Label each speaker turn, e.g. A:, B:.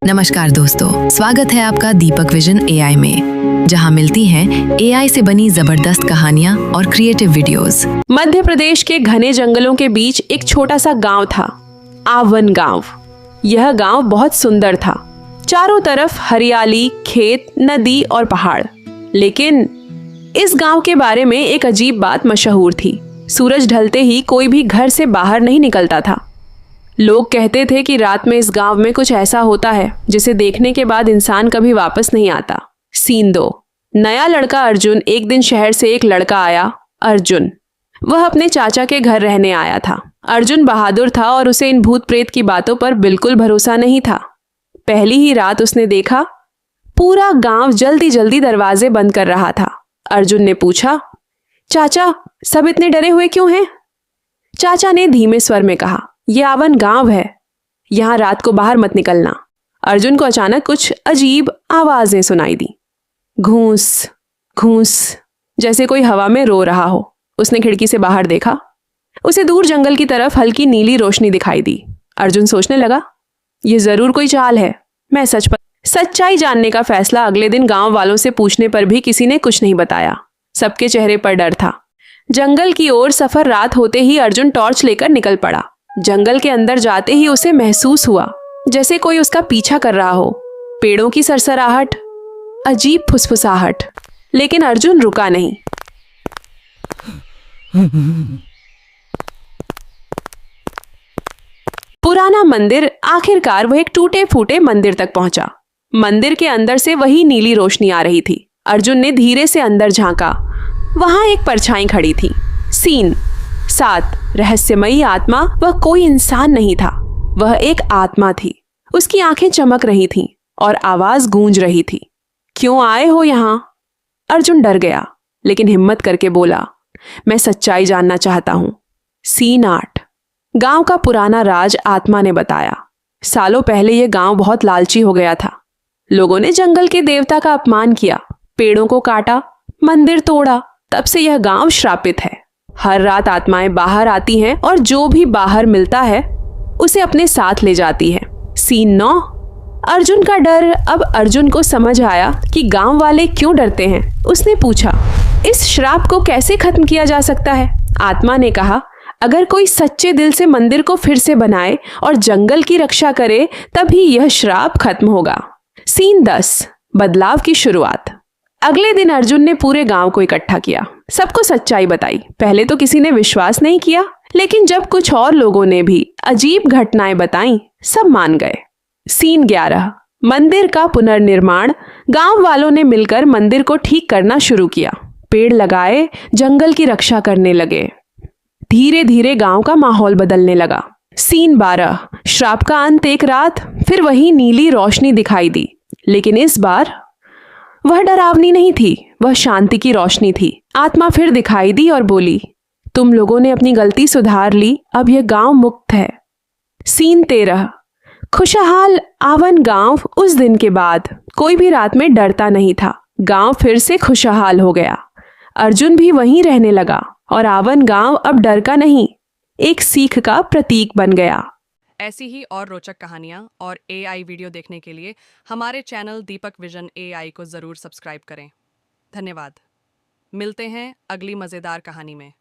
A: नमस्कार दोस्तों, स्वागत है आपका दीपक विजन एआई में, जहां मिलती हैं एआई से बनी जबरदस्त कहानियां और क्रिएटिव वीडियोस।
B: मध्य प्रदेश के घने जंगलों के बीच एक छोटा सा गांव था, आवन गांव। यह गांव बहुत सुंदर था, चारों तरफ हरियाली, खेत, नदी और पहाड़। लेकिन इस गांव के बारे में एक अजीब बात मशहूर थी। सूरज ढलते ही कोई भी घर से बाहर नहीं निकलता था। लोग कहते थे कि रात में इस गांव में कुछ ऐसा होता है जिसे देखने के बाद इंसान कभी वापस नहीं आता। सीन 2। नया लड़का अर्जुन। एक दिन शहर से एक लड़का आया, अर्जुन। वह अपने चाचा के घर रहने आया था। अर्जुन बहादुर था और उसे इन भूत प्रेत की बातों पर बिल्कुल भरोसा नहीं था। पहली ही रात उसने देखा पूरा गांव जल्दी जल्दी दरवाजे बंद कर रहा था। अर्जुन ने पूछा, चाचा, सब इतने डरे हुए क्यों हैं? चाचा ने धीमे स्वर में कहा, यह आवन गांव है, यहां रात को बाहर मत निकलना। अर्जुन को अचानक कुछ अजीब आवाजें सुनाई दी, घूंस घूंस, जैसे कोई हवा में रो रहा हो। उसने खिड़की से बाहर देखा। उसे दूर जंगल की तरफ हल्की नीली रोशनी दिखाई दी। अर्जुन सोचने लगा, यह जरूर कोई चाल है। मैं सच्चाई जानने का फैसला अगले दिन गांव वालों से पूछने पर भी किसी ने कुछ नहीं बताया। सबके चेहरे पर डर था। जंगल की ओर सफर रात होते ही अर्जुन टॉर्च लेकर निकल पड़ा। जंगल के अंदर जाते ही उसे महसूस हुआ जैसे कोई उसका पीछा कर रहा हो। पेड़ों की सरसराहट, अजीब फुसफुसाहट, लेकिन अर्जुन रुका नहीं। पुराना मंदिर। आखिरकार वह एक टूटे फूटे मंदिर तक पहुंचा। मंदिर के अंदर से वही नीली रोशनी आ रही थी। अर्जुन ने धीरे से अंदर झांका। वहां एक परछाई खड़ी थी। सीन 7। रहस्यमयी आत्मा। वह कोई इंसान नहीं था, वह एक आत्मा थी। उसकी आंखें चमक रही थीं और आवाज गूंज रही थी, क्यों आए हो यहां? अर्जुन डर गया, लेकिन हिम्मत करके बोला, मैं सच्चाई जानना चाहता हूं। सीन 8। गांव का पुराना राज। आत्मा ने बताया, सालों पहले यह गांव बहुत लालची हो गया था। लोगों ने जंगल के देवता का अपमान किया, पेड़ों को काटा, मंदिर तोड़ा। तब से यह गांव श्रापित है। हर रात आत्माएं बाहर आती हैं और जो भी बाहर मिलता है उसे अपने साथ ले जाती है। सीन 9। अर्जुन का डर। अब अर्जुन को समझ आया कि गांव वाले क्यों डरते हैं। उसने पूछा, इस श्राप को कैसे खत्म किया जा सकता है? आत्मा ने कहा, अगर कोई सच्चे दिल से मंदिर को फिर से बनाए और जंगल की रक्षा करे, तभी यह श्राप खत्म होगा। सीन 10। बदलाव की शुरुआत। अगले दिन अर्जुन ने पूरे गांव को इकट्ठा किया, सबको सच्चाई बताई। पहले तो किसी ने विश्वास नहीं किया, लेकिन जब कुछ और लोगों ने भी अजीब घटनाएं बताईं, सब मान गए। सीन 11। मंदिर का पुनर्निर्माण। गांव वालों ने मिलकर मंदिर को ठीक करना शुरू किया। पेड़ लगाए, जंगल की रक्षा करने लगे। धीरे धीरे गांव का माहौल बदलने लगा। सीन 12। श्राप का अंत। एक रात फिर वही नीली रोशनी दिखाई दी, लेकिन इस बार वह डरावनी नहीं थी, वह शांति की रोशनी थी। आत्मा फिर दिखाई दी और बोली, तुम लोगों ने अपनी गलती सुधार ली, अब यह गांव मुक्त है। सीन 13। खुशहाल आवन गांव। उस दिन के बाद कोई भी रात में डरता नहीं था। गांव फिर से खुशहाल हो गया। अर्जुन भी वहीं रहने लगा और आवन गांव अब डर का नहीं, एक सीख का प्रतीक बन गया।
C: ऐसी ही और रोचक कहानियाँ और एआई वीडियो देखने के लिए हमारे चैनल दीपक विजन एआई को ज़रूर सब्सक्राइब करें। धन्यवाद। मिलते हैं अगली मज़ेदार कहानी में।